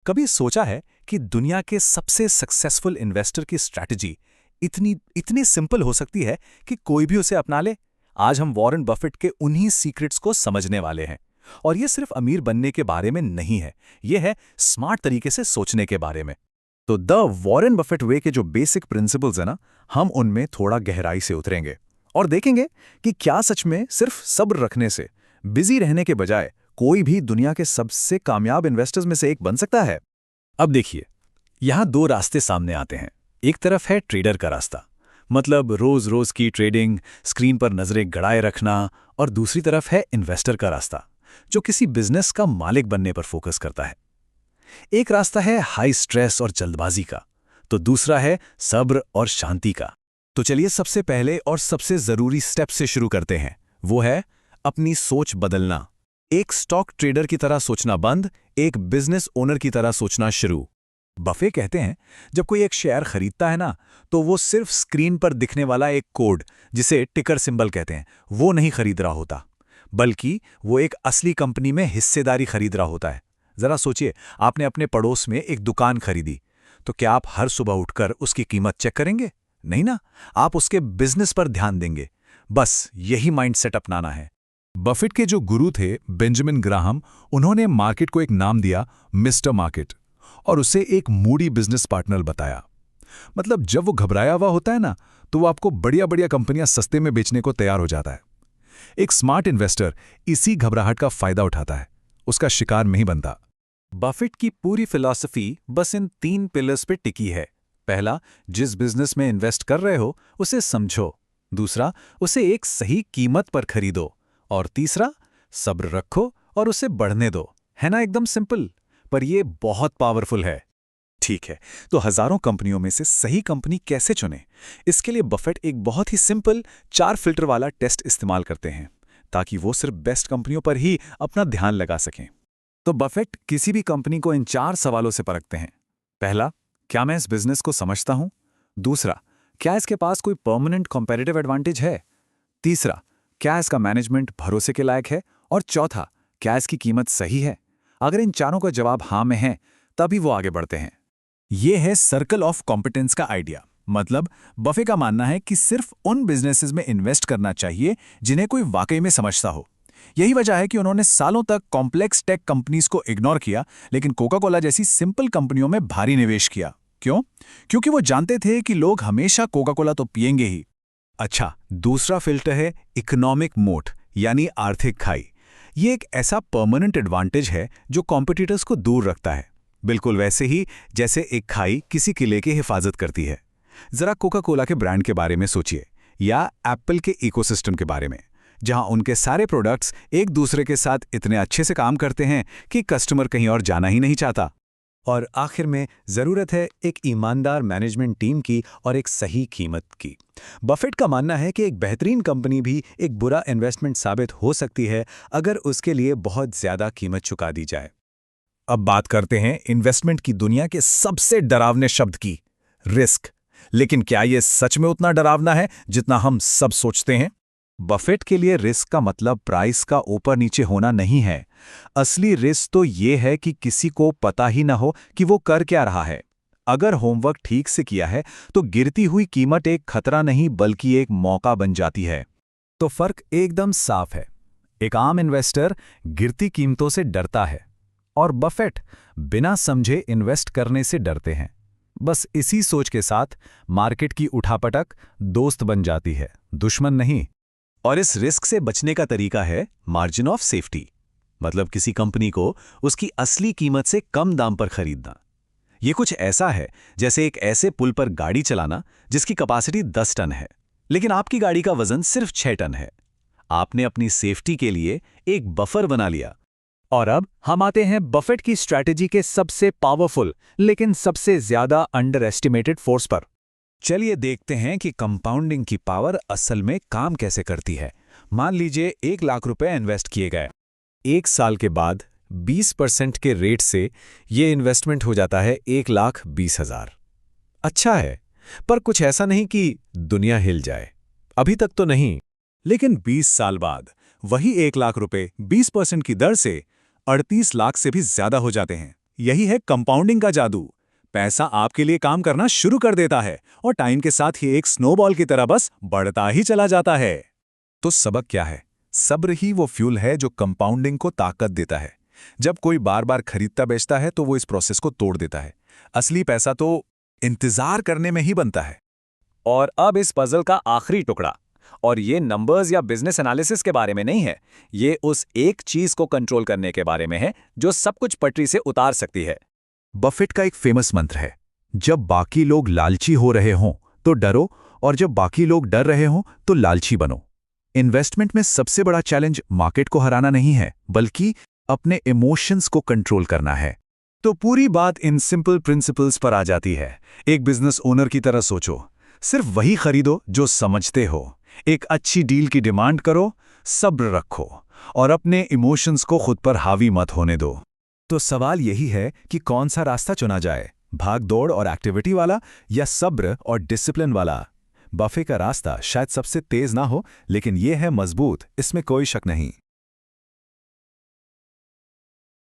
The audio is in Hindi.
कभी सोचा है कि दुनिया के सबसे सक्सेसफुल इन्वेस्टर की स्ट्रैटेजी इतनी इतनी सिंपल हो सकती है कि कोई भी उसे अपना ले। आज हम वॉरेन बफेट के उन्हीं सीक्रेट्स को समझने वाले हैं। और ये सिर्फ अमीर बनने के बारे में नहीं है, ये है स्मार्ट तरीके से सोचने के बारे में। तो द वॉरेन बफेट वे के जो बेसिक प्रिंसिपल्स हैं ना, हम उनमें थोड़ा गहराई से उतरेंगे और देखेंगे कि क्या सच में सिर्फ सब्र रखने से, बिजी रहने के बजाय कोई भी दुनिया के सबसे कामयाब इन्वेस्टर्स में से एक बन सकता है। अब देखिए, यहां दो रास्ते सामने आते हैं। एक तरफ है ट्रेडर का रास्ता, मतलब रोज रोज की ट्रेडिंग, स्क्रीन पर नजरें गड़ाए रखना, और दूसरी तरफ है इन्वेस्टर का रास्ता, जो किसी बिजनेस का मालिक बनने पर फोकस करता है। एक रास्ता है हाई स्ट्रेस और जल्दबाजी का, तो दूसरा है सब्र और शांति का। तो चलिए सबसे पहले और सबसे जरूरी स्टेप से शुरू करते हैं। वो है अपनी सोच बदलना। एक स्टॉक ट्रेडर की तरह सोचना बंद, एक बिजनेस ओनर की तरह सोचना शुरू। बफे कहते हैं, जब कोई एक शेयर खरीदता है ना, तो वो सिर्फ स्क्रीन पर दिखने वाला एक कोड, जिसे टिकर सिंबल कहते हैं, वो नहीं खरीद रहा होता, बल्कि वो एक असली कंपनी में हिस्सेदारी खरीद रहा होता है। जरा सोचिए, आपने अपने पड़ोस में एक दुकान खरीदी, तो क्या आप हर सुबह उठकर उसकी कीमत चेक करेंगे? नहीं ना, आप उसके बिजनेस पर ध्यान देंगे। बस यही माइंडसेट अपनाना है। बफेट के जो गुरु थे बेंजामिन ग्राहम, उन्होंने मार्केट को एक नाम दिया, मिस्टर मार्केट, और उसे एक मूडी बिजनेस पार्टनर बताया। मतलब जब वो घबराया हुआ होता है ना, तो वो आपको बढ़िया बढ़िया कंपनियां सस्ते में बेचने को तैयार हो जाता है। एक स्मार्ट इन्वेस्टर इसी घबराहट का फायदा उठाता है, उसका शिकार नहीं बनता। बफेट की पूरी फिलॉसफी बस इन 3 पिलर्स पे टिकी है। पहला, जिस बिजनेस में इन्वेस्ट कर रहे हो उसे समझो। दूसरा, उसे एक सही कीमत पर खरीदो। और तीसरा, सब्र रखो और उसे बढ़ने दो। है ना, एकदम सिंपल, पर ये बहुत पावरफुल है। ठीक है, तो हजारों कंपनियों में से सही कंपनी कैसे चुनें? इसके लिए बफेट एक बहुत ही सिंपल 4 फिल्टर वाला टेस्ट इस्तेमाल करते हैं, ताकि वो सिर्फ बेस्ट कंपनियों पर ही अपना ध्यान लगा सकें। तो बफेट किसी भी कंपनी को इन 4 सवालों से परखते हैं। पहला, क्या मैं इस बिजनेस को समझता हूं? दूसरा, क्या इसके पास कोई परमानेंट कॉम्पिटिटिव एडवांटेज है? तीसरा, क्या इसका मैनेजमेंट भरोसे के लायक है? और चौथा, क्या इसकी कीमत सही है? अगर इन चारों का जवाब हाँ में है, तभी वो आगे बढ़ते हैं। ये है सर्कल ऑफ कॉम्पिटेंस का आइडिया। मतलब बफे का मानना है कि सिर्फ उन बिजनेसेस में इन्वेस्ट करना चाहिए जिन्हें कोई वाकई में समझता हो। यही वजह है कि उन्होंने सालों तक कॉम्प्लेक्स टेक कंपनीज को इग्नोर किया, लेकिन कोका कोला जैसी सिंपल कंपनियों में भारी निवेश किया। क्यों? क्योंकि वो जानते थे कि लोग हमेशा कोका कोला तो पिएंगे ही। अच्छा, दूसरा फिल्टर है इकोनॉमिक मोट, यानी आर्थिक खाई। ये एक ऐसा परमानेंट एडवांटेज है जो कॉम्पिटिटर्स को दूर रखता है, बिल्कुल वैसे ही जैसे एक खाई किसी किले की हिफाजत करती है। जरा कोका कोला के ब्रांड के बारे में सोचिए, या एप्पल के इकोसिस्टम के बारे में, जहां उनके सारे प्रोडक्ट्स एक दूसरे के साथ इतने अच्छे से काम करते हैं कि कस्टमर कहीं और जाना ही नहीं चाहता। और आखिर में जरूरत है एक ईमानदार मैनेजमेंट टीम की और एक सही कीमत की। बफेट का मानना है कि एक बेहतरीन कंपनी भी एक बुरा इन्वेस्टमेंट साबित हो सकती है अगर उसके लिए बहुत ज्यादा कीमत चुका दी जाए। अब बात करते हैं इन्वेस्टमेंट की दुनिया के सबसे डरावने शब्द की, रिस्क। लेकिन क्या यह सच में उतना डरावना है जितना हम सब सोचते हैं? बफेट के लिए रिस्क का मतलब प्राइस का ऊपर नीचे होना नहीं है। असली रिस्क तो ये है कि किसी को पता ही ना हो कि वो कर क्या रहा है। अगर होमवर्क ठीक से किया है तो गिरती हुई कीमत एक खतरा नहीं बल्कि एक मौका बन जाती है। तो फर्क एकदम साफ है। एक आम इन्वेस्टर गिरती कीमतों से डरता है, और बफेट बिना समझे इन्वेस्ट करने से डरते हैं। बस इसी सोच के साथ मार्केट की उठापटक दोस्त बन जाती है, दुश्मन नहीं। और इस रिस्क से बचने का तरीका है मार्जिन ऑफ सेफ्टी, मतलब किसी कंपनी को उसकी असली कीमत से कम दाम पर खरीदना। ये कुछ ऐसा है जैसे एक ऐसे पुल पर गाड़ी चलाना जिसकी कैपेसिटी 10 टन है, लेकिन आपकी गाड़ी का वजन सिर्फ 6 टन है। आपने अपनी सेफ्टी के लिए एक बफर बना लिया। और अब हम आते हैं बफेट की स्ट्रैटेजी के सबसे पावरफुल लेकिन सबसे ज्यादा अंडर एस्टिमेटेड फोर्स पर। चलिए देखते हैं कि कंपाउंडिंग की पावर असल में काम कैसे करती है। मान लीजिए 1 लाख रुपए इन्वेस्ट किए गए। 1 साल के बाद 20% के रेट से ये इन्वेस्टमेंट हो जाता है 1,20,000। अच्छा है, पर कुछ ऐसा नहीं कि दुनिया हिल जाए, अभी तक तो नहीं। लेकिन 20 साल बाद वही 1 लाख रुपए 20% की दर से 38 लाख से भी ज्यादा हो जाते हैं। यही है कंपाउंडिंग का जादू। पैसा आपके लिए काम करना शुरू कर देता है और टाइम के साथ ही एक स्नोबॉल की तरह बस बढ़ता ही चला जाता है। तो सबक क्या है? सब्र ही वो फ्यूल है जो कंपाउंडिंग को ताकत देता है। जब कोई बार बार खरीदता बेचता है तो वो इस प्रोसेस को तोड़ देता है। असली पैसा तो इंतजार करने में ही बनता है। और अब इस पजल का आखिरी टुकड़ा, और ये नंबर्स या बिजनेस एनालिसिस के बारे में नहीं है, ये उस एक चीज को कंट्रोल करने के बारे में है जो सब कुछ पटरी से उतार सकती है। बफेट का एक फेमस मंत्र है, जब बाकी लोग लालची हो रहे हों तो डरो, और जब बाकी लोग डर रहे हों तो लालची बनो। इन्वेस्टमेंट में सबसे बड़ा चैलेंज मार्केट को हराना नहीं है, बल्कि अपने इमोशंस को कंट्रोल करना है। तो पूरी बात इन सिंपल प्रिंसिपल्स पर आ जाती है। एक बिजनेस ओनर की तरह सोचो, सिर्फ वही खरीदो जो समझते हो, एक अच्छी डील की डिमांड करो, सब्र रखो और अपने इमोशंस को खुद पर हावी मत होने दो। तो सवाल यही है कि कौन सा रास्ता चुना जाए, भाग दौड़ और एक्टिविटी वाला या सब्र और डिसिप्लिन वाला। बफे का रास्ता शायद सबसे तेज ना हो, लेकिन यह है मजबूत, इसमें कोई शक नहीं।